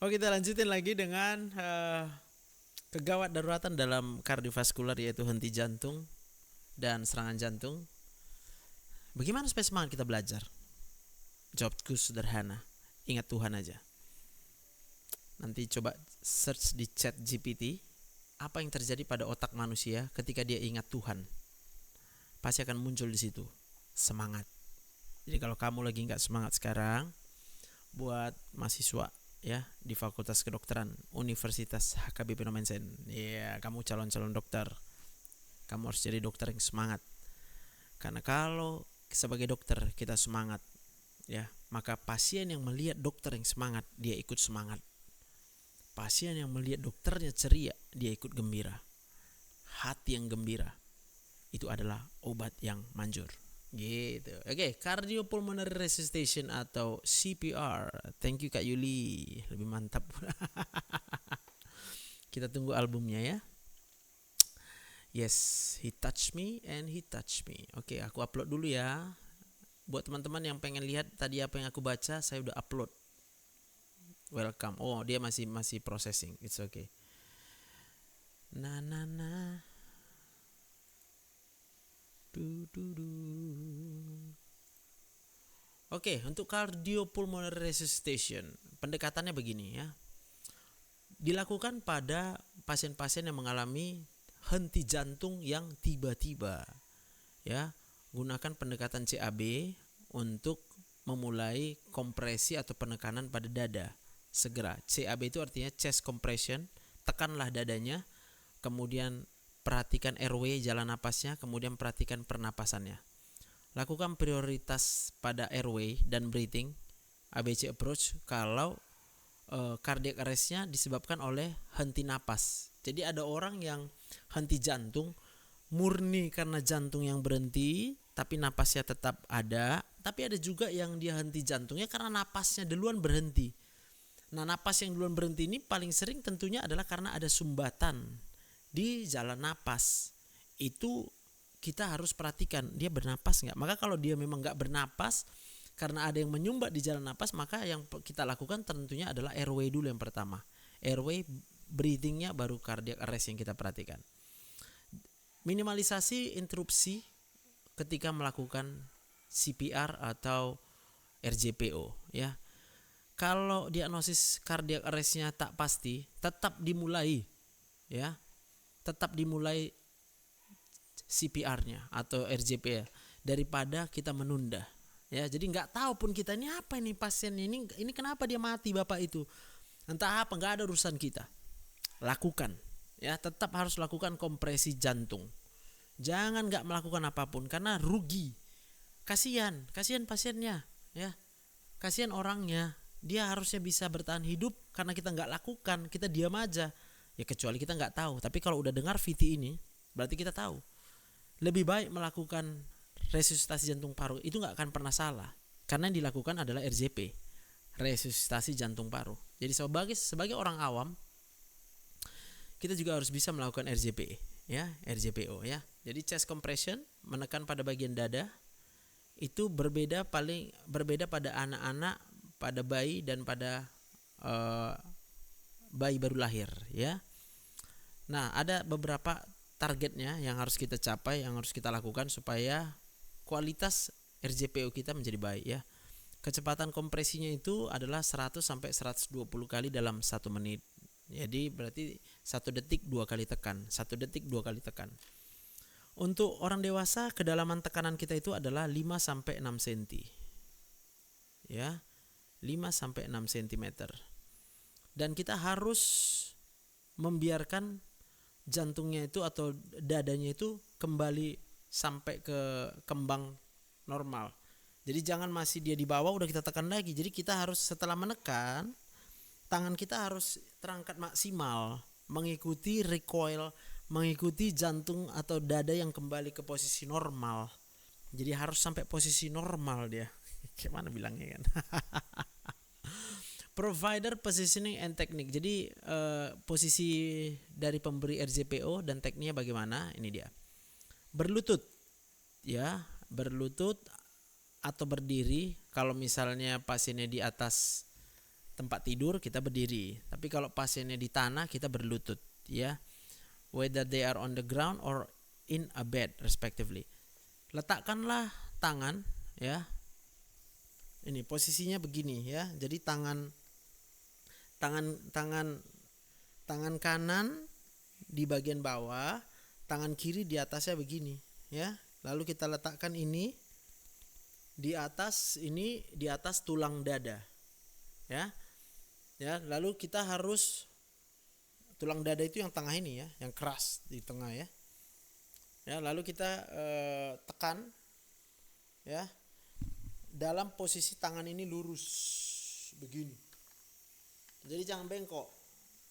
Oke, kita lanjutin lagi dengan kegawat daruratan dalam kardiovaskular, yaitu henti jantung dan serangan jantung. Bagaimana supaya semangat kita belajar? Jawabku sederhana, ingat Tuhan aja. Nanti coba search di chat GPT, apa yang terjadi pada otak manusia ketika dia ingat Tuhan. Pasti akan muncul di situ semangat. Jadi kalau kamu lagi nggak semangat sekarang, buat mahasiswa ya di Fakultas Kedokteran Universitas HKBP Nomensen, ya kamu calon-calon dokter, kamu harus jadi dokter yang semangat. Karena kalau sebagai dokter kita semangat, ya, maka pasien yang melihat dokter yang semangat, dia ikut semangat. Pasien yang melihat dokternya ceria, dia ikut gembira. Hati yang gembira itu adalah obat yang manjur. Gitu. Oke, cardiopulmonary resuscitation atau CPR. Thank you Kak Yuli, lebih mantap. Kita tunggu albumnya ya. Yes, he touched me and he touched me. Oke, aku upload dulu ya. Buat teman-teman yang pengen lihat tadi apa yang aku baca, saya udah upload. Welcome. Oh, dia masih processing. It's okay. Na na na. Du du du. Oke, untuk cardiopulmonary resuscitation, pendekatannya begini ya. Dilakukan pada pasien-pasien yang mengalami henti jantung yang tiba-tiba. Ya, gunakan pendekatan CAB untuk memulai kompresi atau penekanan pada dada. Segera. CAB itu artinya chest compression, tekanlah dadanya, kemudian perhatikan airway, jalan napasnya, kemudian perhatikan pernapasannya. Lakukan prioritas pada airway dan breathing, ABC approach, kalau cardiac arrestnya disebabkan oleh henti napas. Jadi ada orang yang henti jantung murni karena jantung yang berhenti tapi napasnya tetap ada, tapi ada juga yang dia henti jantungnya karena napasnya duluan berhenti. Nah, napas yang duluan berhenti ini paling sering tentunya adalah karena ada sumbatan di jalan napas. Itu kita harus perhatikan dia bernapas nggak. Maka kalau dia memang nggak bernapas karena ada yang menyumbat di jalan napas, maka yang kita lakukan tentunya adalah airway dulu yang pertama. Airway, breathingnya, baru cardiac arrest yang kita perhatikan. Minimalisasi interupsi ketika melakukan CPR atau RJPO ya. Kalau diagnosis cardiac arrestnya tak pasti, tetap dimulai ya. Tetap dimulai CPR-nya atau RJP ya, daripada kita menunda. Ya, jadi nggak tahu pun kita ini apa ini pasien ini kenapa dia mati bapak itu. Entah apa, nggak ada urusan kita. Lakukan ya, tetap harus lakukan kompresi jantung. Jangan nggak melakukan apapun karena rugi. Kasihan pasiennya ya. Kasihan orangnya. Dia harusnya bisa bertahan hidup karena kita nggak lakukan, kita diam aja. Ya kecuali kita nggak tahu. Tapi kalau udah dengar VT ini, berarti kita tahu. Lebih baik melakukan resusitasi jantung paru, itu nggak akan pernah salah. Karena yang dilakukan adalah RJP, resusitasi jantung paru. Jadi sebagai orang awam, kita juga harus bisa melakukan RJP ya, RJPO ya. Jadi chest compression, menekan pada bagian dada, itu berbeda pada anak-anak, pada bayi, dan pada bayi baru lahir ya. Nah, ada beberapa targetnya yang harus kita capai, yang harus kita lakukan supaya kualitas RJPO kita menjadi baik ya. Kecepatan kompresinya itu adalah 100 sampai 120 kali dalam 1 menit. Jadi berarti 1 detik 2 kali tekan, 1 detik 2 kali tekan. Untuk orang dewasa, kedalaman tekanan kita itu adalah 5 sampai 6 cm. Ya. 5 sampai 6 cm. Dan kita harus membiarkan jantungnya itu atau dadanya itu kembali sampai ke kembang normal. Jadi jangan masih dia di bawah udah kita tekan lagi. Jadi kita harus setelah menekan, tangan kita harus terangkat maksimal, mengikuti recoil, mengikuti jantung atau dada yang kembali ke posisi normal. Jadi harus sampai posisi normal dia. Gimana bilangnya kan? Provider positioning and technique. Jadi posisi dari pemberi RJPO dan tekniknya bagaimana? Ini dia. Berlutut ya, berlutut atau berdiri kalau misalnya pasiennya di atas tempat tidur kita berdiri. Tapi kalau pasiennya di tanah kita berlutut, ya. Whether they are on the ground or in a bed respectively. Letakkanlah tangan, ya. Ini posisinya begini, ya. Jadi tangan kanan di bagian bawah, tangan kiri di atasnya begini, ya. Lalu kita letakkan ini di atas tulang dada, ya. Ya, lalu kita harus tulang dada itu yang tengah ini, ya, yang keras di tengah, ya. Ya, lalu kita tekan, ya. Dalam posisi tangan ini lurus begini. Jadi jangan bengkok.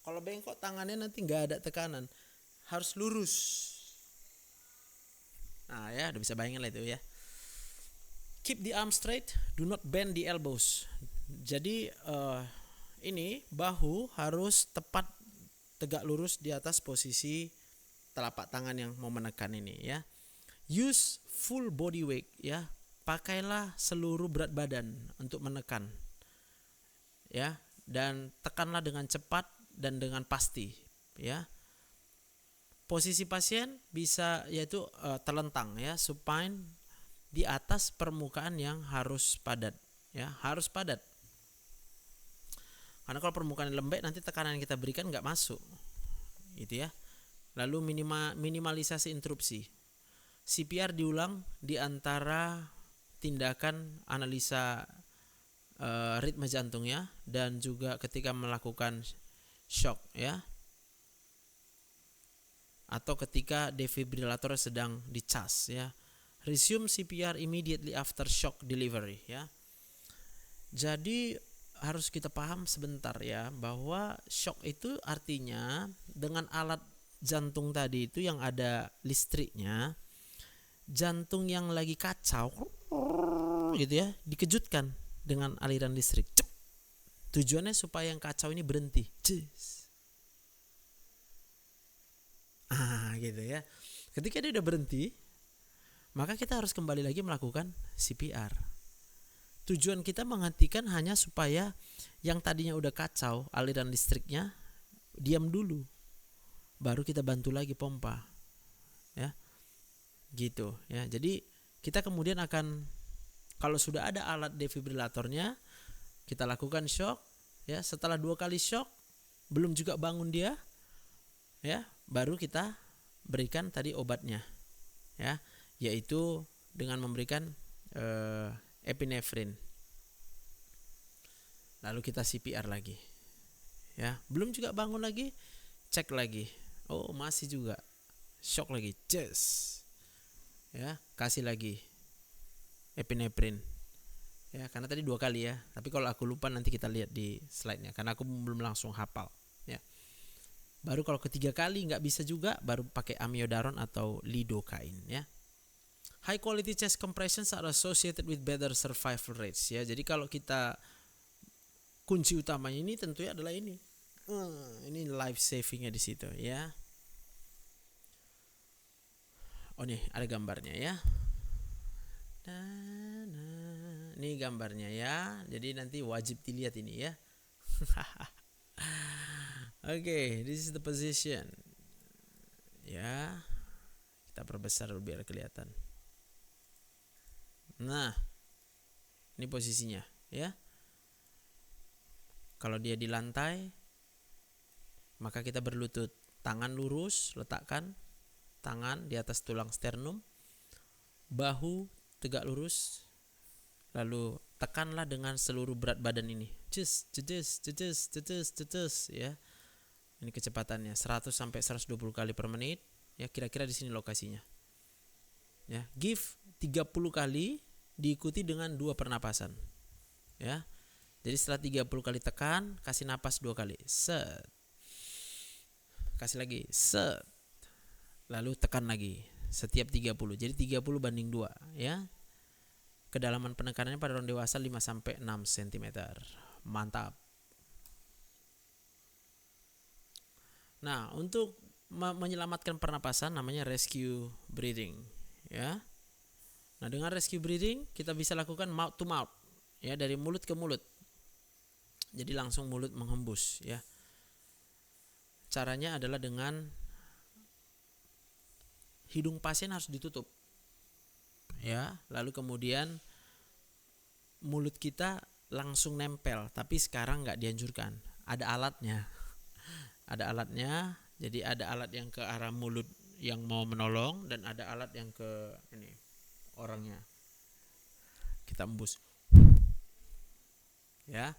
Kalau bengkok tangannya nanti nggak ada tekanan, harus lurus. Nah, ya udah bisa bayangin lah itu, ya. Keep the arm straight, do not bend the elbows. Jadi ini bahu harus tepat tegak lurus di atas posisi telapak tangan yang mau menekan ini, ya. Use full body weight, ya. Pakailah seluruh berat badan untuk menekan, ya. Dan tekanlah dengan cepat dan dengan pasti, ya. Posisi pasien bisa yaitu terlentang, ya, supine di atas permukaan yang harus padat, ya, harus padat. Karena kalau permukaan lembek nanti tekanan yang kita berikan nggak masuk, gitu, ya. Lalu minimalisasi interupsi. CPR diulang di antara tindakan analisa ritme jantungnya dan juga ketika melakukan shock, ya, atau ketika defibrilator sedang dicas, ya. Resume CPR immediately after shock delivery, ya. Jadi harus kita paham sebentar, ya, bahwa shock itu artinya dengan alat jantung tadi itu yang ada listriknya, jantung yang lagi kacau gitu, ya, dikejutkan dengan aliran listrik. Tujuannya supaya yang kacau ini berhenti. Gitu, ya. Ketika dia udah berhenti, maka kita harus kembali lagi melakukan CPR. Tujuan kita menghentikan hanya supaya yang tadinya udah kacau aliran listriknya diam dulu. Baru kita bantu lagi pompa, ya. Gitu, ya. Jadi kita kemudian akan, kalau sudah ada alat defibrilatornya, kita lakukan shock, ya. Setelah 2 kali shock belum juga bangun dia, ya, baru kita berikan tadi obatnya, ya, yaitu dengan memberikan epinefrin. Lalu kita CPR lagi, ya. Belum juga bangun lagi, cek lagi, oh masih juga shock lagi, ya, kasih lagi epinefrin, ya, karena tadi 2 kali, ya. Tapi kalau aku lupa nanti kita lihat di slide-nya karena aku belum langsung hafal, ya. Baru kalau ketiga kali nggak bisa juga, baru pakai amiodaron atau lidocaine, ya. High quality chest compressions are associated with better survival rates, ya. Jadi kalau kita, kunci utamanya ini tentunya adalah ini. Ini life savingnya di situ, ya. Oh nih ada gambarnya, ya. Ini gambarnya, ya. Jadi nanti wajib dilihat ini, ya. Okay, this is the position. Ya, kita perbesar biar kelihatan. Nah, ini posisinya, ya. Kalau dia di lantai, maka kita berlutut, tangan lurus, letakkan tangan di atas tulang sternum, bahu tegak lurus, lalu tekanlah dengan seluruh berat badan ini. Ya. Ini kecepatannya 100 sampai 120 kali per menit, ya, kira-kira di sini lokasinya. Ya, give 30 kali diikuti dengan 2 pernapasan. Ya. Jadi setelah 30 kali tekan, kasih napas 2 kali. Set. Kasih lagi. Set. Lalu tekan lagi setiap 30. Jadi 30 banding 2, ya. Kedalaman penekanannya pada orang dewasa 5 sampai 6 cm. Mantap. Nah, untuk menyelamatkan pernapasan namanya rescue breathing, ya. Nah, dengan rescue breathing kita bisa lakukan mouth to mouth, ya, dari mulut ke mulut. Jadi langsung mulut menghembus ya. Caranya adalah dengan hidung pasien harus ditutup. Ya, lalu kemudian mulut kita langsung nempel, tapi sekarang nggak dianjurkan. Ada alatnya. Ada alatnya. Jadi ada alat yang ke arah mulut yang mau menolong dan ada alat yang ke ini orangnya. Kita embus. Ya.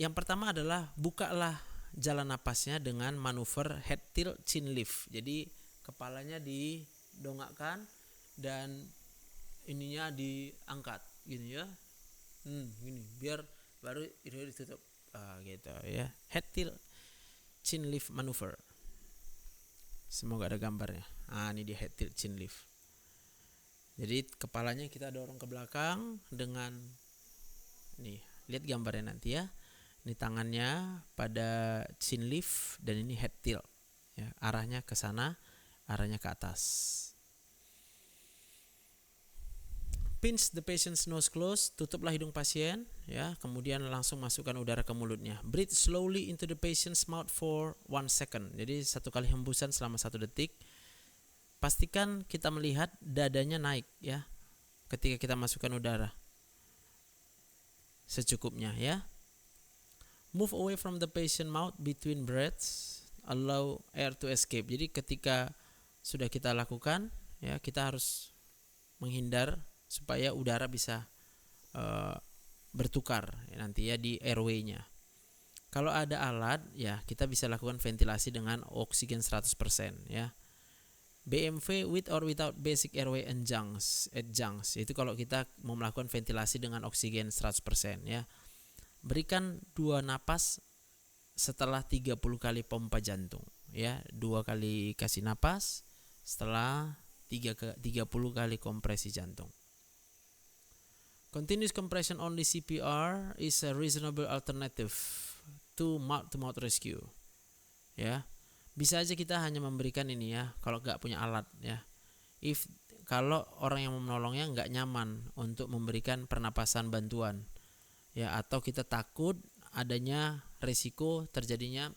Yang pertama adalah bukalah jalan napasnya dengan manuver head tilt chin lift. Jadi kepalanya didongakkan dan ininya diangkat gini ya. Gini biar baru hidungnya ditutup. Gitu ya. Head tilt chin lift maneuver. Semoga ada gambarnya. Ini dia head tilt chin lift. Jadi kepalanya kita dorong ke belakang dengan nih, lihat gambarnya nanti ya. Ini tangannya pada chin lift dan ini head tilt. Ya, arahnya ke sana, arahnya ke atas. Pinch the patient's nose close, tutuplah hidung pasien ya, kemudian langsung masukkan udara ke mulutnya. Breathe slowly into the patient's mouth for 1 second. Jadi 1 kali hembusan selama 1 detik. Pastikan kita melihat dadanya naik ya ketika kita masukkan udara. Secukupnya ya. Move away from the patient mouth between breaths, allow air to escape. Jadi ketika sudah kita lakukan ya, kita harus menghindar supaya udara bisa bertukar nanti ya di airway-nya. Kalau ada alat ya kita bisa lakukan ventilasi dengan oksigen 100% ya. BMV with or without basic airway adjuncts. Itu kalau kita mau melakukan ventilasi dengan oksigen 100% ya. Berikan 2 napas setelah 30 kali pompa jantung ya. 2 kali kasih napas setelah 30 kali kompresi jantung. Continuous compression only CPR is a reasonable alternative to mouth-to-mouth rescue. Ya, bisa aja kita hanya memberikan ini ya, kalau nggak punya alat ya. Kalau orang yang menolongnya nggak nyaman untuk memberikan pernapasan bantuan, ya, atau kita takut adanya risiko terjadinya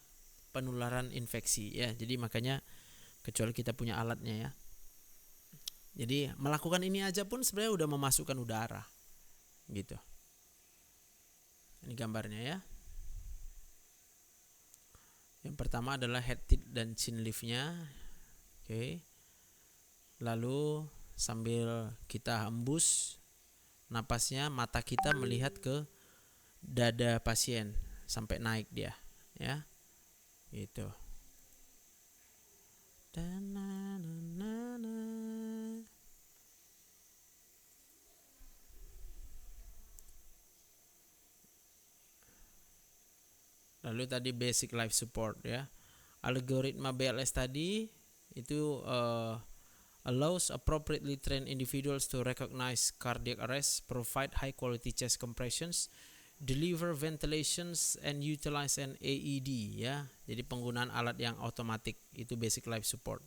penularan infeksi ya. Jadi makanya kecuali kita punya alatnya ya. Jadi melakukan ini aja pun sebenarnya udah memasukkan udara. Gitu. Ini gambarnya ya. Yang pertama adalah head tilt dan chin lift-nya. Oke. Lalu sambil kita hembus napasnya, mata kita melihat ke dada pasien sampai naik dia, ya. Gitu. Lalu tadi basic life support ya. Algoritma BLS tadi itu allows appropriately trained individuals to recognize cardiac arrest, provide high quality chest compressions, deliver ventilations and utilize an AED ya. Jadi penggunaan alat yang otomatis itu basic life support.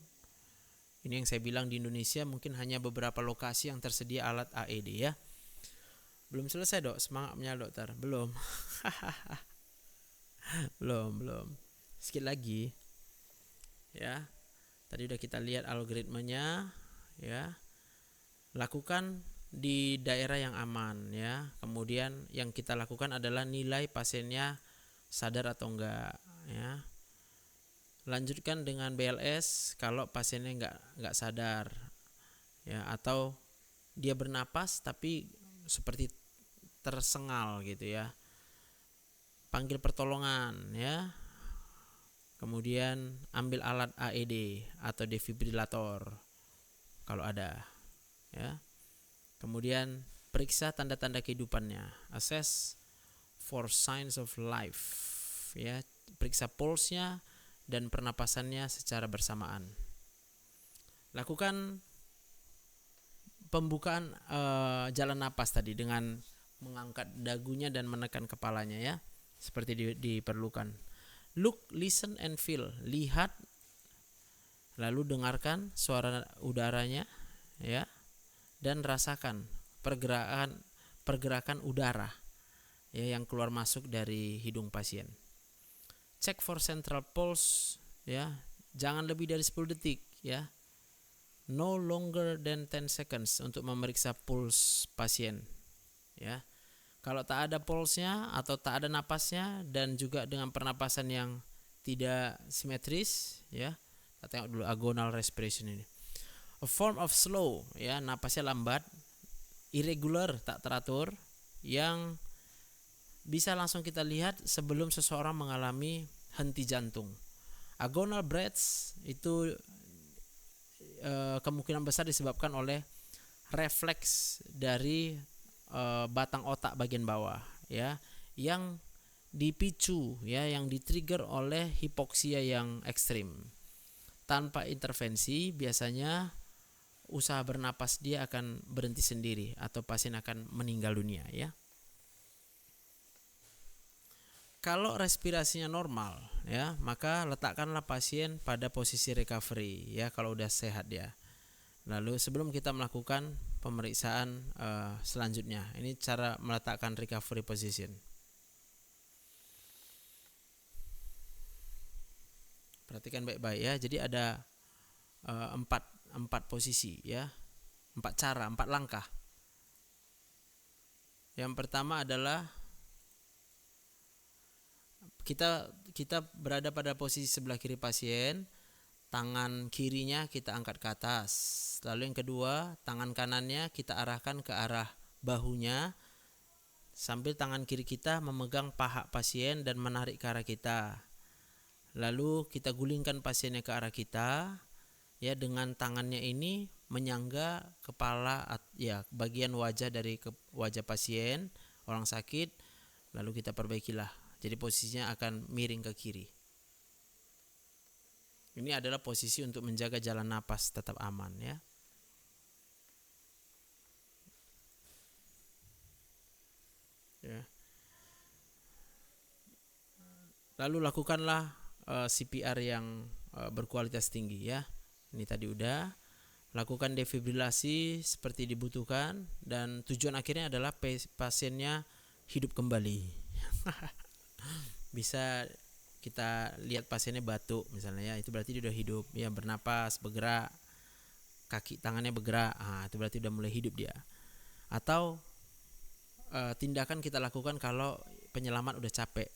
Ini yang saya bilang di Indonesia mungkin hanya beberapa lokasi yang tersedia alat AED ya. Belum selesai dok, semangatnya dokter. Belum. belum. Sedikit lagi. Ya. Tadi udah kita lihat algoritmanya ya. Lakukan di daerah yang aman ya. Kemudian yang kita lakukan adalah nilai pasiennya sadar atau enggak ya. Lanjutkan dengan BLS kalau pasiennya enggak sadar ya, atau dia bernapas tapi seperti tersengal gitu ya. Panggil pertolongan ya. Kemudian ambil alat AED atau defibrilator kalau ada ya. Kemudian periksa tanda-tanda kehidupannya, assess for signs of life ya, periksa pulsnya dan pernapasannya secara bersamaan. Lakukan pembukaan jalan napas tadi dengan mengangkat dagunya dan menekan kepalanya ya, seperti diperlukan. Look, listen and feel. Lihat lalu dengarkan suara udaranya ya, dan rasakan pergerakan udara ya yang keluar masuk dari hidung pasien. Check for central pulse, ya. Jangan lebih dari 10 detik, ya. No longer than 10 seconds untuk memeriksa puls pasien, ya. Kalau tak ada pulsnya atau tak ada napasnya dan juga dengan pernapasan yang tidak simetris, ya. Kita tengok dulu agonal respiration ini. A form of slow, ya, napasnya lambat, irregular, tak teratur, yang bisa langsung kita lihat sebelum seseorang mengalami henti jantung. Agonal breaths itu kemungkinan besar disebabkan oleh refleks dari batang otak bagian bawah, ya, yang dipicu, ya, yang ditrigger oleh hipoksia yang ekstrim. Tanpa intervensi biasanya usaha bernapas dia akan berhenti sendiri atau pasien akan meninggal dunia, ya. Kalau respirasinya normal, ya, maka letakkanlah pasien pada posisi recovery, ya, kalau udah sehat dia. Lalu sebelum kita melakukan pemeriksaan selanjutnya, ini cara meletakkan recovery position. Perhatikan baik-baik, ya. Jadi ada empat posisi, ya, 4 cara, 4 langkah. Yang pertama adalah kita berada pada posisi sebelah kiri pasien, tangan kirinya kita angkat ke atas. Lalu yang kedua, tangan kanannya kita arahkan ke arah bahunya sambil tangan kiri kita memegang paha pasien dan menarik ke arah kita. Lalu kita gulingkan pasiennya ke arah kita, ya, dengan tangannya ini menyangga kepala, ya, bagian wajah dari wajah pasien orang sakit, lalu kita perbaikilah. Jadi posisinya akan miring ke kiri. Ini adalah posisi untuk menjaga jalan napas tetap aman, ya. Ya. Lalu lakukanlah CPR yang berkualitas tinggi, ya. Ini tadi udah. Lakukan defibrilasi seperti dibutuhkan dan tujuan akhirnya adalah pasiennya hidup kembali. Bisa kita lihat pasiennya batuk misalnya, ya, itu berarti dia udah hidup, ya, bernapas, bergerak, kaki tangannya bergerak, itu berarti udah mulai hidup dia. Atau tindakan kita lakukan kalau penyelamat udah capek,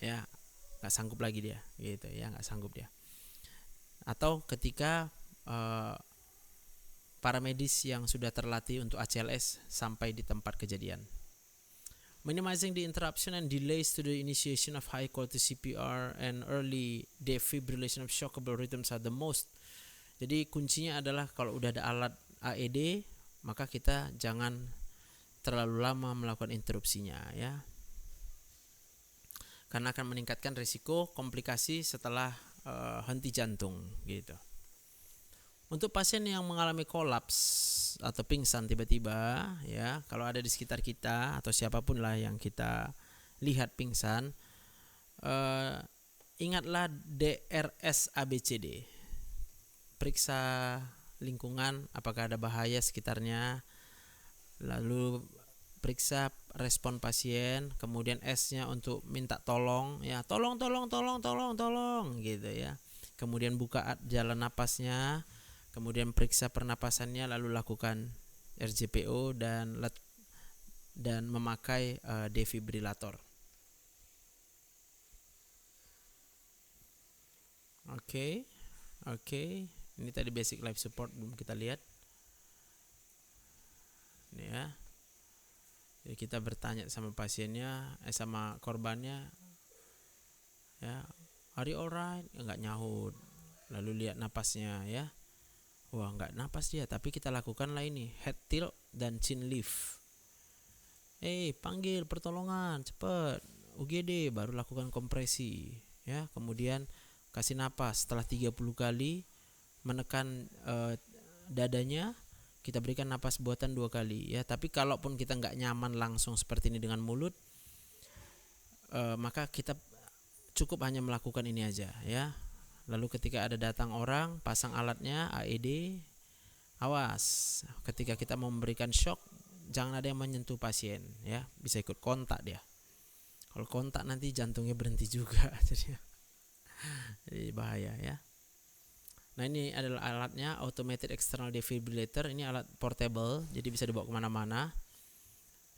ya, nggak sanggup lagi dia, gitu, ya, nggak sanggup dia. Atau ketika para medis yang sudah terlatih untuk ACLS sampai di tempat kejadian. Minimizing the interruption and delays to the initiation of high quality CPR and early defibrillation of shockable rhythms are the most. Jadi kuncinya adalah kalau udah ada alat AED, maka kita jangan terlalu lama melakukan interupsinya, ya. Karena akan meningkatkan risiko komplikasi setelah henti jantung, gitu. Untuk pasien yang mengalami kolaps atau pingsan tiba-tiba, ya, kalau ada di sekitar kita atau siapapun lah yang kita lihat pingsan, ingatlah DRS ABCD. Periksa lingkungan apakah ada bahaya sekitarnya, lalu periksa respon pasien, kemudian S-nya untuk minta tolong, ya, tolong gitu, ya. Kemudian buka jalan napasnya, kemudian periksa pernapasannya, lalu lakukan RJPO dan memakai defibrilator. Oke. Ini tadi basic life support belum kita lihat. Ini, ya. Jadi kita bertanya sama pasiennya, sama korbannya, ya, are you alright? Enggak nyahut. Lalu lihat napasnya, ya. Wah, enggak napas dia, tapi kita lakukanlah ini head tilt dan chin lift. Panggil pertolongan, cepat, UGD, baru lakukan kompresi, ya. Kemudian kasih napas setelah 30 kali, menekan dadanya, kita berikan napas buatan 2 kali, ya. Tapi kalaupun kita enggak nyaman langsung seperti ini dengan mulut, maka kita cukup hanya melakukan ini aja, ya. Lalu ketika ada datang orang, pasang alatnya AED, awas ketika kita mau memberikan shock, jangan ada yang menyentuh pasien, ya, bisa ikut kontak dia. Kalau kontak nanti jantungnya berhenti juga, jadi bahaya ya. Nah ini adalah alatnya, automated external defibrillator. Ini alat portable, jadi bisa dibawa kemana-mana.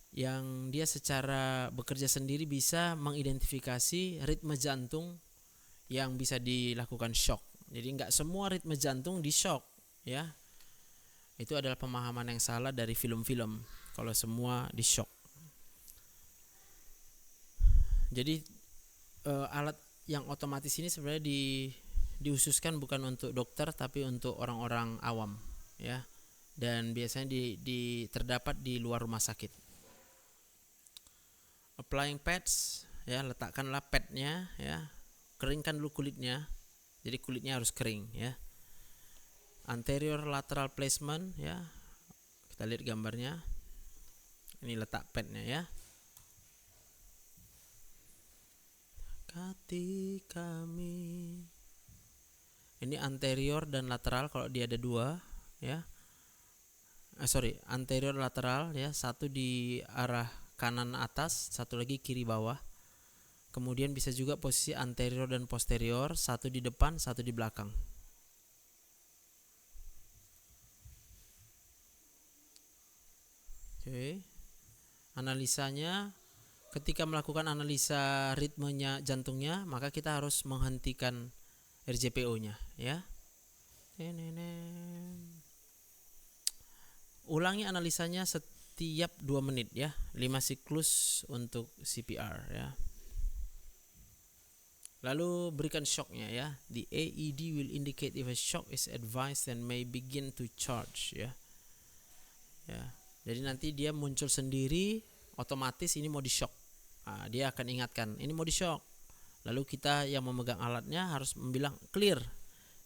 Yang dia secara bekerja sendiri bisa mengidentifikasi ritme jantung yang bisa dilakukan shock. Jadi nggak semua ritme jantung di shock ya. Itu adalah pemahaman yang salah dari film-film kalau semua di shock. Jadi alat yang otomatis ini sebenarnya dihususkan bukan untuk dokter tapi untuk orang-orang awam ya. Dan biasanya terdapat di luar rumah sakit. Applying pads ya, letakkanlah padnya ya. Keringkan dulu kulitnya. Jadi kulitnya harus kering ya. Anterior lateral placement ya, kita lihat gambarnya. Ini letak padnya ya. Hati kami. Ini anterior dan lateral kalau dia ada dua ya. Anterior lateral ya, satu di arah kanan atas, satu lagi kiri bawah. Kemudian bisa juga posisi anterior dan posterior, satu di depan, satu di belakang. Oke. Analisanya, ketika melakukan analisa ritmenya jantungnya, maka kita harus menghentikan RJPO-nya ya. Ulangi analisanya setiap 2 menit ya, 5 siklus untuk CPR ya. Lalu berikan shocknya ya. The AED will indicate if a shock is advised and may begin to charge ya. Ya. Jadi nanti dia muncul sendiri, otomatis ini mau di shock. Nah, dia akan ingatkan ini mau di shock. Lalu kita yang memegang alatnya harus bilang clear.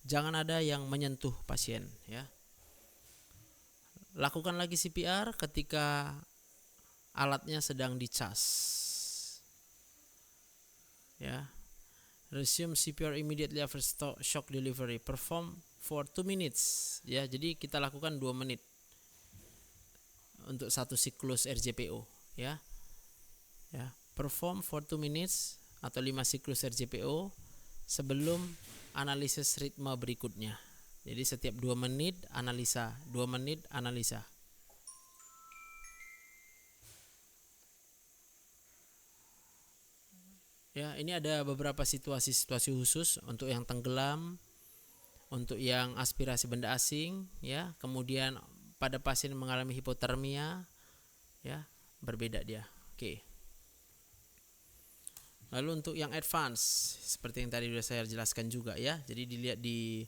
Jangan ada yang menyentuh pasien ya. Lakukan lagi CPR ketika alatnya sedang dicas. Ya. Resume CPR immediately after shock delivery. Perform for 2 minutes. Ya, jadi kita lakukan 2 menit untuk satu siklus RJPO ya. Ya, perform for 2 minutes atau 5 siklus RJPO sebelum analisis ritme berikutnya. Jadi setiap 2 menit analisa, 2 menit analisa. Ya, ini ada beberapa situasi-situasi khusus untuk yang tenggelam, untuk yang aspirasi benda asing ya, kemudian pada pasien mengalami hipotermia ya, berbeda dia. Oke. Lalu untuk yang advance seperti yang tadi sudah saya jelaskan juga ya. Jadi dilihat di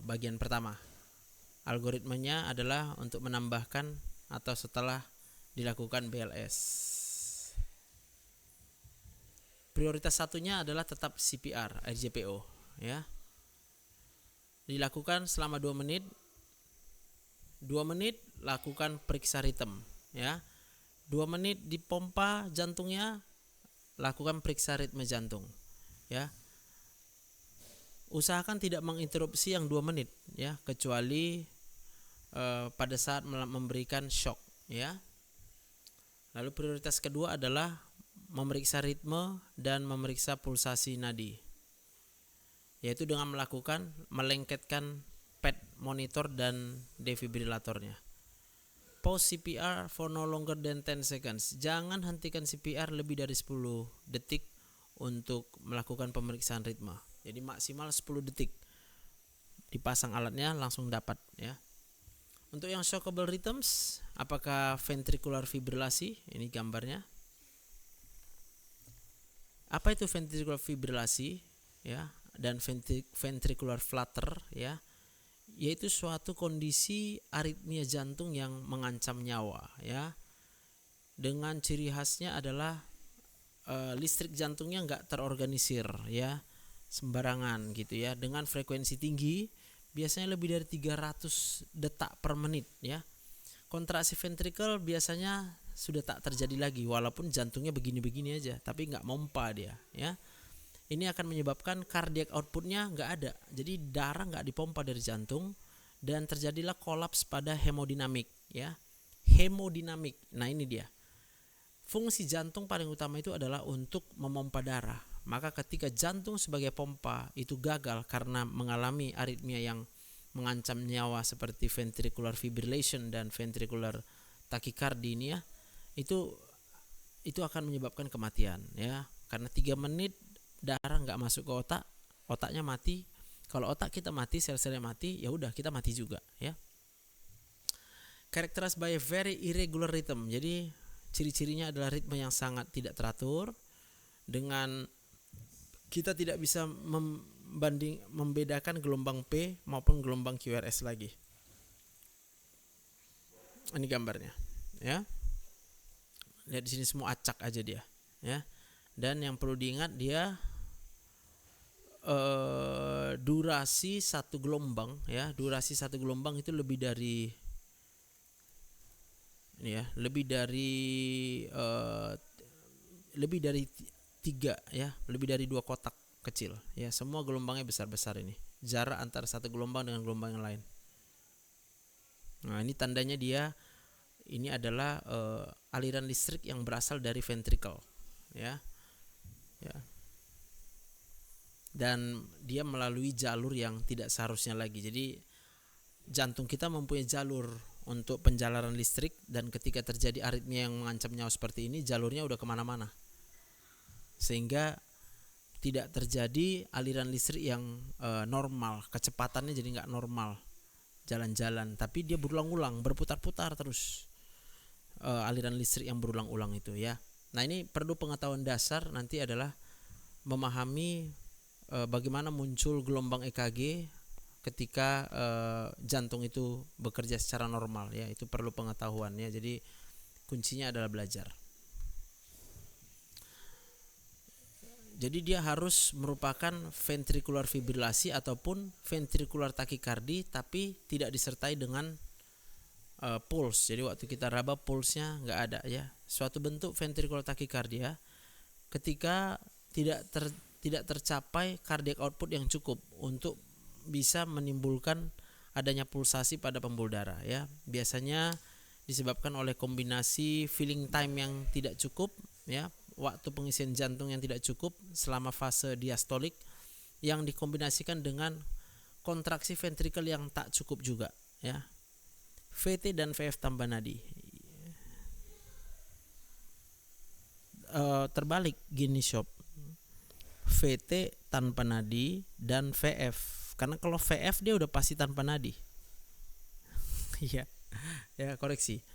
bagian pertama. Algoritmanya adalah untuk menambahkan atau setelah dilakukan BLS. Prioritas satunya adalah tetap CPR, RJPO ya. Dilakukan selama 2 menit. 2 menit lakukan periksa ritme ya. 2 menit dipompa jantungnya, lakukan periksa ritme jantung ya. Usahakan tidak menginterupsi yang 2 menit ya, kecuali pada saat memberikan shock ya. Lalu prioritas kedua adalah memeriksa ritme dan memeriksa pulsasi nadi, yaitu dengan melengketkan pad monitor dan defibrillatornya. Pause CPR for no longer than 10 seconds. Jangan hentikan CPR lebih dari 10 detik untuk melakukan pemeriksaan ritme. Jadi maksimal 10 detik. Dipasang alatnya langsung dapat ya. Untuk yang shockable rhythms, apakah ventricular fibrilasi? Ini gambarnya. Apa itu ventricular fibrilasi ya, dan ventricular flutter ya? Yaitu suatu kondisi aritmia jantung yang mengancam nyawa ya. Dengan ciri khasnya adalah listrik jantungnya enggak terorganisir ya, sembarangan gitu ya, dengan frekuensi tinggi, biasanya lebih dari 300 detak per menit ya. Kontraksi ventrikel biasanya sudah tak terjadi lagi walaupun jantungnya begini-begini aja, tapi enggak mompa dia ya. Ini akan menyebabkan cardiac outputnya nggak ada, jadi darah nggak dipompa dari jantung dan terjadilah kolaps pada hemodinamik ya. Hemodinamik, nah ini dia. Fungsi jantung paling utama itu adalah untuk memompa darah. Maka ketika jantung sebagai pompa itu gagal karena mengalami aritmia yang mengancam nyawa seperti ventricular fibrillation dan ventricular tachycardia ini ya, itu akan menyebabkan kematian ya. Karena 3 menit darah nggak masuk ke otak, otaknya mati. Kalau otak kita mati, sel-selnya mati, ya udah kita mati juga ya. Characterized by a very irregular rhythm. Jadi ciri-cirinya adalah ritme yang sangat tidak teratur, dengan kita tidak bisa membedakan gelombang P maupun gelombang QRS lagi. Ini gambarnya ya. Lihat di sini semua acak aja dia ya. Dan yang perlu diingat dia durasi satu gelombang ya, durasi satu gelombang itu lebih dari ini ya, lebih dari 3 ya, lebih dari 2 kotak kecil ya. Semua gelombangnya besar-besar ini. Jarak antara satu gelombang dengan gelombang yang lain. Nah, ini tandanya dia ini adalah aliran listrik yang berasal dari ventricle ya. Ya. Dan dia melalui jalur yang tidak seharusnya lagi. Jadi jantung kita mempunyai jalur untuk penjalaran listrik, dan ketika terjadi aritmia yang mengancam nyawa seperti ini, jalurnya udah kemana-mana, sehingga tidak terjadi aliran listrik yang normal, kecepatannya jadi nggak normal jalan-jalan, tapi dia berulang-ulang, berputar-putar terus aliran listrik yang berulang-ulang itu ya. Nah, ini perlu pengetahuan dasar nanti adalah memahami bagaimana muncul gelombang EKG ketika jantung itu bekerja secara normal ya. Itu perlu pengetahuan ya. Jadi kuncinya adalah belajar. Jadi dia harus merupakan ventricular fibrilasi ataupun ventricular tachycardia, tapi tidak disertai dengan pulse. Jadi waktu kita raba pulsnya nggak ada ya. Suatu bentuk ventricular tachycardia ketika tidak tercapai cardiac output yang cukup untuk bisa menimbulkan adanya pulsasi pada pembuluh darah ya. Biasanya disebabkan oleh kombinasi filling time yang tidak cukup ya, waktu pengisian jantung yang tidak cukup selama fase diastolik, yang dikombinasikan dengan kontraksi ventrikel yang tak cukup juga ya. VT dan VF tambah nadi. Terbalik gini sob, VT tanpa nadi dan VF, karena kalau VF dia udah pasti tanpa nadi. Iya. Ya, koreksi.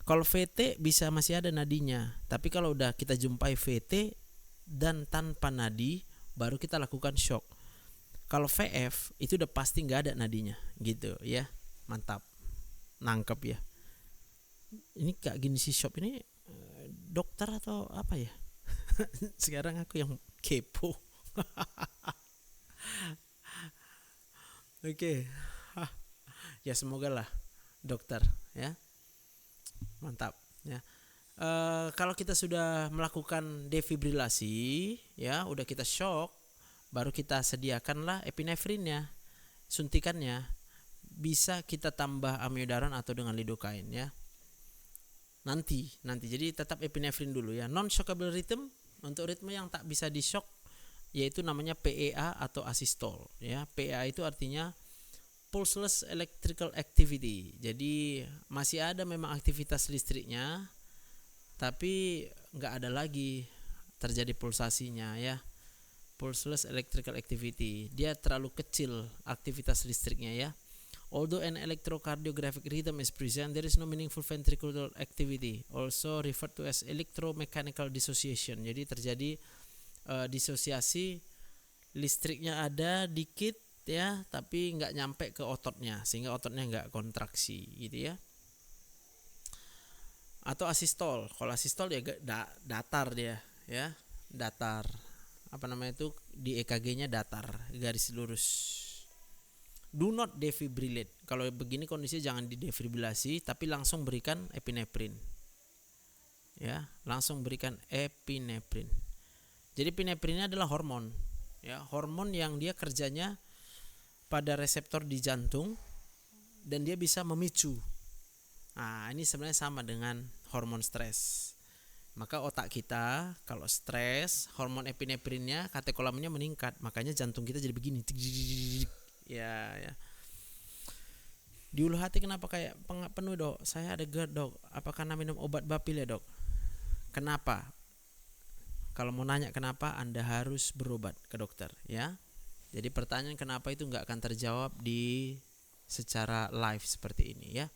Kalau VT bisa masih ada nadinya, tapi kalau udah kita jumpai VT dan tanpa nadi, baru kita lakukan shock. Kalau VF itu udah pasti nggak ada nadinya, gitu ya. Mantap, nangkep ya. Ini Kak gini si shop ini dokter atau apa ya? Sekarang aku yang kepo. Oke. Ya semoga lah dokter ya. Mantap ya. Kalau kita sudah melakukan defibrilasi ya, udah kita shock, baru kita sediakanlah epinefrinnya, suntikannya. Bisa kita tambah amiodaron atau dengan lidocaine ya. Nanti. Jadi tetap epinefrin dulu ya. Non shockable rhythm, untuk ritme yang tak bisa di shock, yaitu namanya PEA atau asystole ya. PEA itu artinya pulseless electrical activity. Jadi masih ada memang aktivitas listriknya, tapi nggak ada lagi terjadi pulsasinya ya. Pulseless electrical activity, dia terlalu kecil aktivitas listriknya ya. Although an electrocardiographic rhythm is present, there is no meaningful ventricular activity, also referred to as electromechanical dissociation. Jadi terjadi disosiasi, listriknya ada dikit ya, tapi nggak nyampe ke ototnya, sehingga ototnya nggak kontraksi gitu ya. Atau asystole. Kalau asystole ya datar dia ya, datar. Apa namanya itu, di EKG-nya datar, garis lurus. Do not defibrillate. Kalau begini kondisi jangan didefibrilasi, tapi langsung berikan epinefrin. Ya, langsung berikan epinefrin. Jadi epinefrinnya adalah hormon. Ya, hormon yang dia kerjanya pada reseptor di jantung dan dia bisa memicu. Nah, ini sebenarnya sama dengan hormon stres. Maka otak kita kalau stres, hormon epinefrinnya, katekolaminnya meningkat. Makanya jantung kita jadi begini. Ya, ya. Di ulu hati kenapa kayak penuh, Dok? Saya ada GERD, Dok. Apa karena minum obat bapil ya, Dok? Kenapa? Kalau mau nanya kenapa, Anda harus berobat ke dokter, ya. Jadi pertanyaan kenapa itu nggak akan terjawab di secara live seperti ini, ya.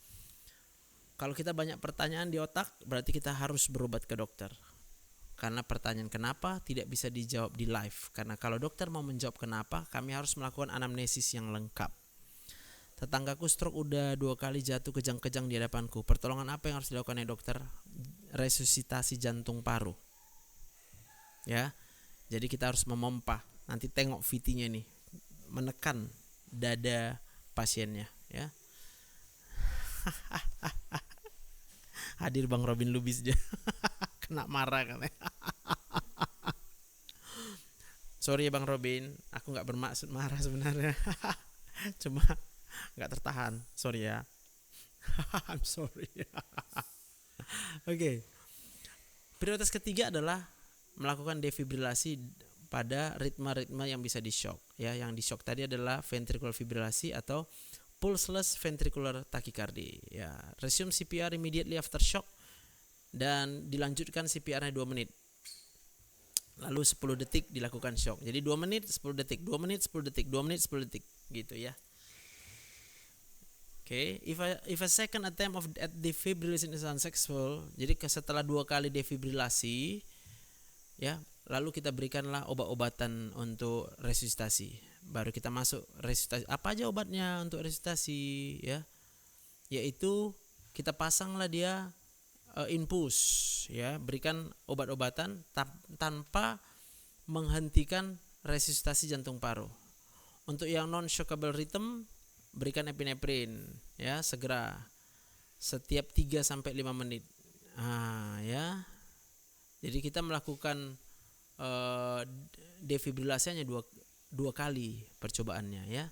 Kalau kita banyak pertanyaan di otak, berarti kita harus berobat ke dokter. Karena pertanyaan kenapa tidak bisa dijawab di live. Karena kalau dokter mau menjawab kenapa, kami harus melakukan anamnesis yang lengkap. Tetanggaku stroke udah 2 kali jatuh kejang-kejang di hadapanku. Pertolongan apa yang harus dilakukan ya dokter? Resusitasi jantung paru. Ya, jadi kita harus memompa. Nanti tengok VT-nya nih, menekan dada pasiennya, ya. Hadir Bang Robin Lubis aja. Kena marah kan. Sorry ya Bang Robin, aku gak bermaksud marah sebenarnya. Cuma gak tertahan, sorry ya. I'm sorry. Oke. Prioritas ketiga adalah melakukan defibrilasi pada ritme-ritme yang bisa di shock, ya. Yang di shock tadi adalah ventricular fibrilasi atau pulseless ventricular tachycardia. Ya, resume CPR immediately after shock dan dilanjutkan CPR-nya 2 menit. Lalu 10 detik dilakukan shock. Jadi 2 menit 10 detik, 2 menit 10 detik, 2 menit 10 detik gitu ya. Oke, if a second attempt at defibrillation is unsuccessful, jadi setelah 2 kali defibrilasi, ya, lalu kita berikanlah obat-obatan untuk resusitasi. Baru kita masuk resusitasi. Apa aja obatnya untuk resusitasi, ya? Yaitu kita pasanglah dia infus, ya, berikan obat-obatan tanpa menghentikan resusitasi jantung paru. Untuk yang non shockable rhythm, berikan epinefrin, ya, segera setiap 3 sampai 5 menit. Ya. Jadi kita melakukan defibrilasinya 2 kali percobaannya, ya.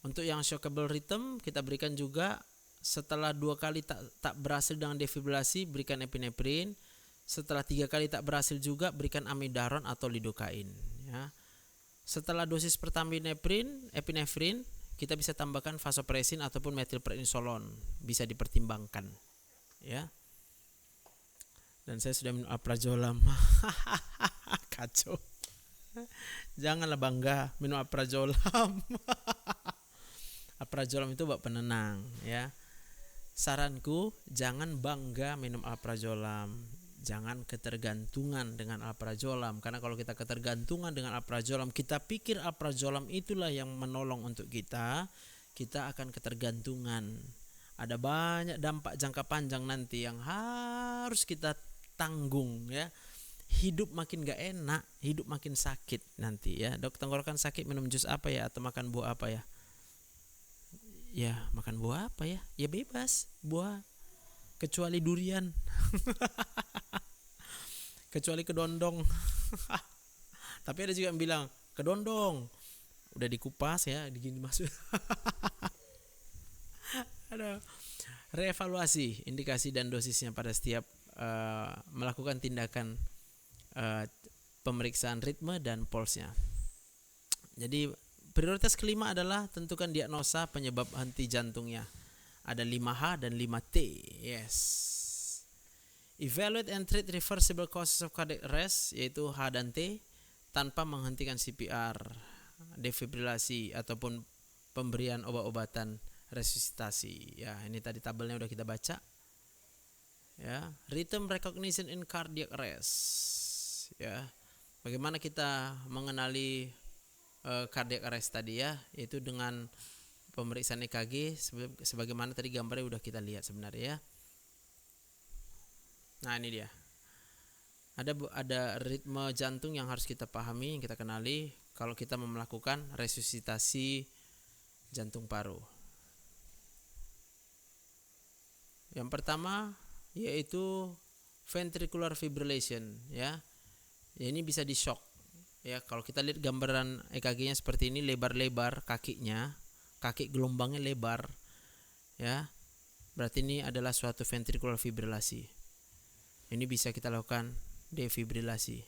Untuk yang shockable rhythm kita berikan juga setelah 2 kali tak berhasil dengan defibrilasi, berikan epinefrin. Setelah 3 kali tak berhasil juga, berikan amidaron atau lidocaine, ya. Setelah dosis pertama epinefrin, kita bisa tambahkan vasopressin ataupun metilprednisolon, bisa dipertimbangkan, ya. Dan saya sudah minum alprazolam. Kacau. Janganlah bangga minum alprazolam. Alprazolam itu obat penenang, ya. Saranku, jangan bangga minum alprazolam. Jangan ketergantungan dengan alprazolam. Karena kalau kita ketergantungan dengan alprazolam, kita pikir alprazolam itulah yang menolong untuk kita akan ketergantungan. Ada banyak dampak jangka panjang nanti yang harus kita tanggung, ya. Hidup makin gak enak, hidup makin sakit nanti, ya. Dok, tenggorokan sakit minum jus apa ya, atau makan buah apa ya? Ya, makan buah apa ya? Ya bebas, buah kecuali durian. Kecuali kedondong. Tapi ada juga yang bilang kedondong udah dikupas, ya, digini masuk. Ada reevaluasi indikasi dan dosisnya pada setiap melakukan tindakan pemeriksaan ritme dan pulsnya. Jadi prioritas kelima adalah tentukan diagnosa penyebab henti jantungnya. Ada 5H dan 5T. Yes. Evaluate and treat reversible causes of cardiac arrest, yaitu H dan T, tanpa menghentikan CPR, defibrilasi ataupun pemberian obat-obatan resusitasi. Ya, ini tadi tabelnya udah kita baca. Ya, rhythm recognition in cardiac arrest. Ya, bagaimana kita mengenali cardiac arrest tadi, ya, yaitu dengan pemeriksaan EKG sebagaimana tadi gambarnya udah kita lihat sebenarnya, ya. Nah, ini dia. Ada ritme jantung yang harus kita pahami, yang kita kenali kalau kita melakukan resusitasi jantung paru. Yang pertama yaitu ventricular fibrillation, ya. Ini bisa di shock, ya. Kalau kita lihat gambaran EKG-nya seperti ini, lebar-lebar kakinya, kaki gelombangnya lebar, ya. Berarti ini adalah suatu ventricular fibrillasi. Ini bisa kita lakukan defibrilasi.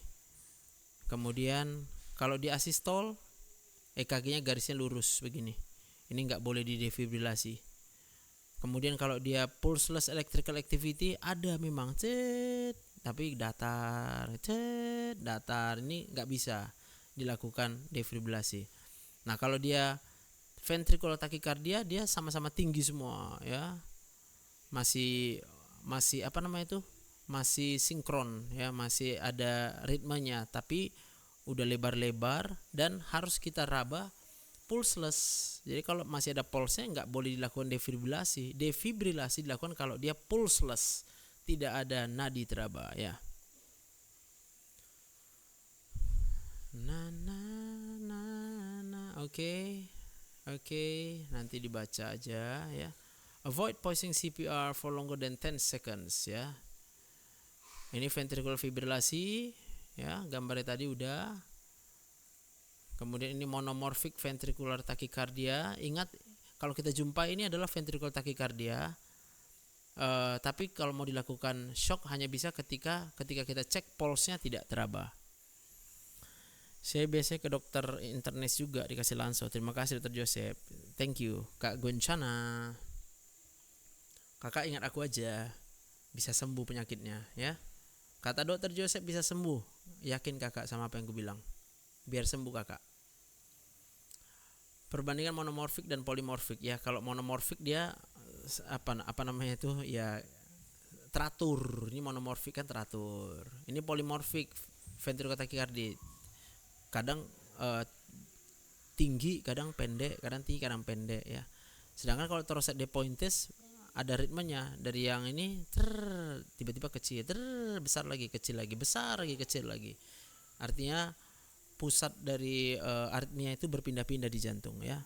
Kemudian kalau di asistol EKG-nya garisnya lurus begini. Ini nggak boleh di defibrilasi. Kemudian kalau dia pulseless electrical activity ada memang tapi datar, datar. Ini nggak bisa dilakukan defibrilasi. Nah kalau dia ventricular tachycardia dia sama-sama tinggi semua ya, masih apa namanya itu, masih sinkron ya, masih ada ritmenya, tapi udah lebar-lebar dan harus kita raba pulseless. Jadi kalau masih ada pulse-nya nggak boleh dilakukan defibrilasi. Defibrilasi dilakukan kalau dia pulseless, tidak ada nadi teraba ya. Oke, nanti dibaca aja ya. Avoid pausing CPR for longer than 10 seconds ya. Ini ventricular fibrilasi ya, gambarnya tadi udah. Kemudian ini monomorphic ventricular tachycardia. Ingat kalau kita jumpa ini adalah ventricular tachycardia. Tapi kalau mau dilakukan shock hanya bisa ketika kita cek pulse-nya tidak teraba. Saya biasanya ke dokter internis juga dikasih Lanso. Terima kasih Dr. Joseph. Thank you. Kak Goncana. Kakak ingat aku aja. Bisa sembuh penyakitnya ya. Kata Dr. Joseph bisa sembuh. Yakin kakak sama apa yang aku bilang. Biar sembuh kakak. Perbandingan monomorfik dan polimorfik ya. Kalau monomorfik dia apa namanya itu ya, teratur. Ini monomorfik kan teratur. Ini polimorfik ventricular tachycardia. Kadang tinggi, kadang pendek, kadang tinggi, kadang pendek ya. Sedangkan kalau Torsades de Pointes ada ritmenya, dari yang ini tiba-tiba kecil, besar lagi, kecil lagi, besar lagi, kecil lagi. Artinya pusat dari aritmia itu berpindah-pindah di jantung ya.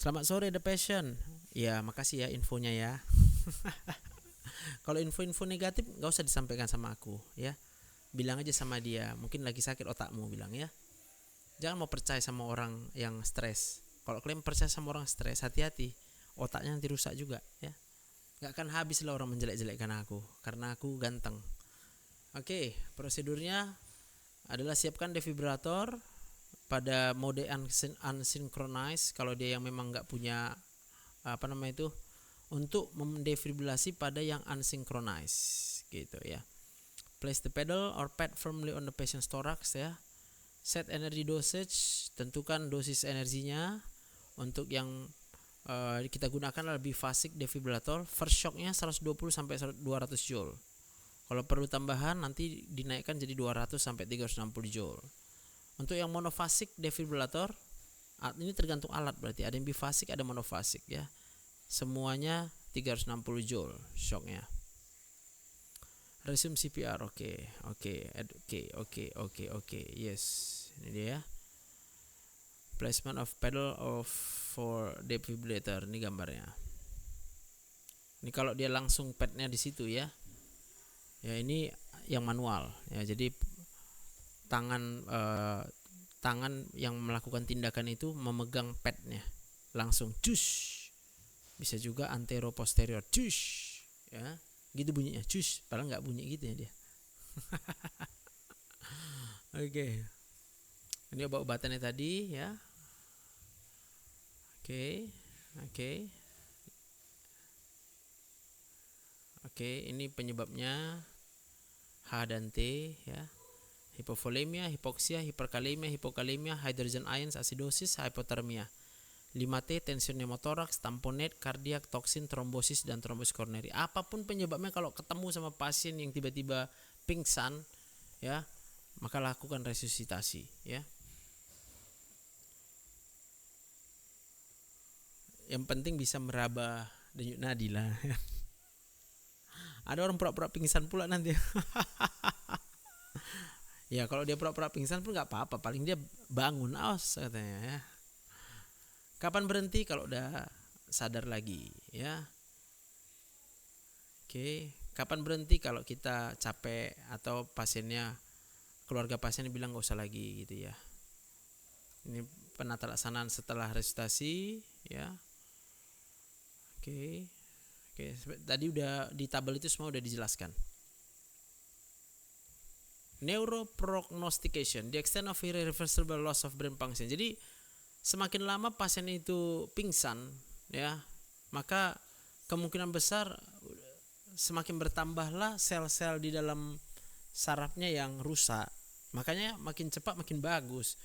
Selamat sore The Passion. Ya makasih ya infonya ya. Kalau info-info negatif gak usah disampaikan sama aku ya. Bilang aja sama dia, mungkin lagi sakit otakmu, bilang ya. Jangan mau percaya sama orang yang stres. Kalau kalian percaya sama orang stres, hati-hati, otaknya nanti rusak juga ya. Gak akan habis lah orang menjelek-jelekkan aku karena aku ganteng. Oke, prosedurnya adalah siapkan defibrilator pada mode unsynchronized kalau dia yang memang nggak punya apa namanya itu, untuk mendefibrilasi pada yang unsynchronized gitu ya. Place the pedal or pad firmly on the patient's thorax ya. Set energy dosage, tentukan dosis energinya. Untuk yang kita gunakan lebih basic defibrillator, first shocknya 120 sampai 200 joule. Kalau perlu tambahan nanti dinaikkan jadi 200 sampai 360 joule. Untuk yang monofasik defibrillator, ini tergantung alat, berarti ada yang bifasik, ada monofasik ya. Semuanya 360 joule shocknya. Resume CPR. Oke. Yes, ini dia. Placement of pedal for defibrillator. Ini gambarnya. Ini kalau dia langsung padnya di situ ya. Ya ini yang manual. Ya jadi tangan yang melakukan tindakan itu memegang padnya langsung. Cush. Bisa juga antero posterior. Cush. Ya. Gitu bunyinya, cus, padahal nggak bunyi gitu ya dia. Oke. Ini obat-obatannya tadi ya. Oke, ini penyebabnya H dan T ya. Hipovolemia, hipoksia, hiperkalemia, hipokalemia, hydrogen ions, acidosis, hypothermia. 5T, tension pneumothorax, tamponade, kardiak, toksin, trombosis, dan trombosis koroneri. Apapun penyebabnya, kalau ketemu sama pasien yang tiba-tiba pingsan ya, maka lakukan resusitasi ya. Yang penting bisa meraba denyut nadi lah ya. Ada orang pura-pura pingsan pula nanti. Ya kalau dia pura-pura pingsan pun nggak apa-apa, paling dia bangun aus katanya ya. Kapan berhenti? Kalau udah sadar lagi ya. Oke, kapan berhenti? Kalau kita capek atau pasiennya, keluarga pasiennya bilang gak usah lagi gitu ya. Ini penata laksanaan setelah resusitasi ya. Oke. Tadi udah di tabel itu semua udah dijelaskan. Neuroprognostication, the extent of irreversible loss of brain function. Jadi semakin lama pasien itu pingsan, ya, maka kemungkinan besar semakin bertambahlah sel-sel di dalam sarafnya yang rusak. Makanya makin cepat makin bagus.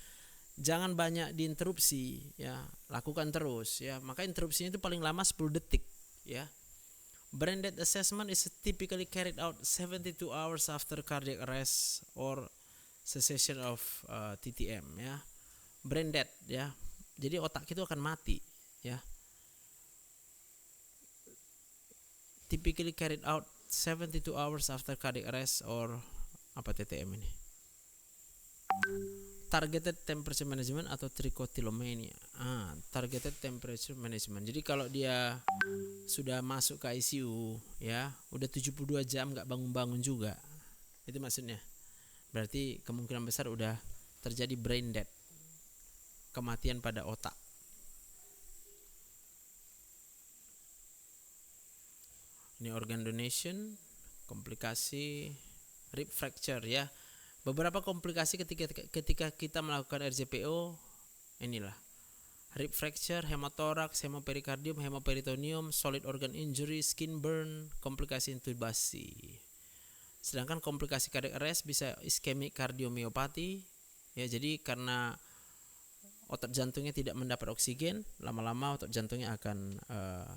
Jangan banyak diinterupsi, ya, lakukan terus, ya. Maka interupsinya itu paling lama 10 detik, ya. Brain death assessment is typically carried out 72 hours after cardiac arrest or cessation of TTM, ya. Brain death, ya. Jadi otak itu akan mati, ya. Typically carried out 72 hours after cardiac arrest or apa TTM ini? Targeted temperature management atau trichotillomania. Targeted temperature management. Jadi kalau dia sudah masuk ke ICU, ya, udah 72 jam nggak bangun-bangun juga, itu maksudnya. Berarti kemungkinan besar udah terjadi brain death, kematian pada otak. Ini organ donation, komplikasi rib fracture, ya. Beberapa komplikasi ketika kita melakukan RJPO inilah: rib fracture, hemothorax, hemoperikardium, hemoperitoneum, solid organ injury, skin burn, komplikasi intubasi. Sedangkan komplikasi cardiac arrest bisa ischemic cardiomyopathy, ya. Jadi karena otot jantungnya tidak mendapat oksigen, lama-lama otot jantungnya akan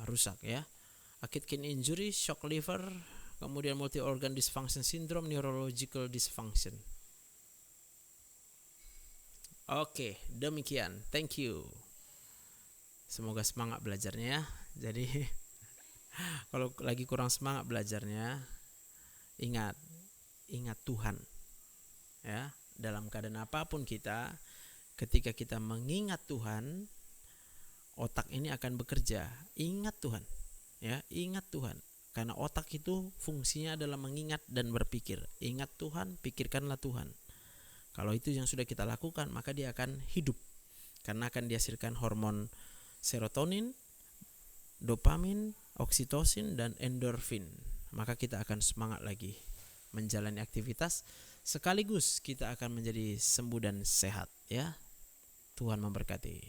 rusak, ya. Acute kidney injury, shock liver, kemudian multi organ dysfunction syndrome, neurological dysfunction. Oke, demikian. Thank you. Semoga semangat belajarnya, ya. Jadi kalau lagi kurang semangat belajarnya, ingat Tuhan, ya. Dalam keadaan apapun kita, ketika kita mengingat Tuhan, otak ini akan bekerja. Ingat Tuhan, ya, ingat Tuhan. Karena otak itu fungsinya adalah mengingat dan berpikir. Ingat Tuhan, pikirkanlah Tuhan. Kalau itu yang sudah kita lakukan, maka dia akan hidup. Karena akan dihasilkan hormon serotonin, dopamin, oksitosin, dan endorfin. Maka kita akan semangat lagi menjalani aktivitas. Sekaligus kita akan menjadi sembuh dan sehat, ya. Tuhan memberkati.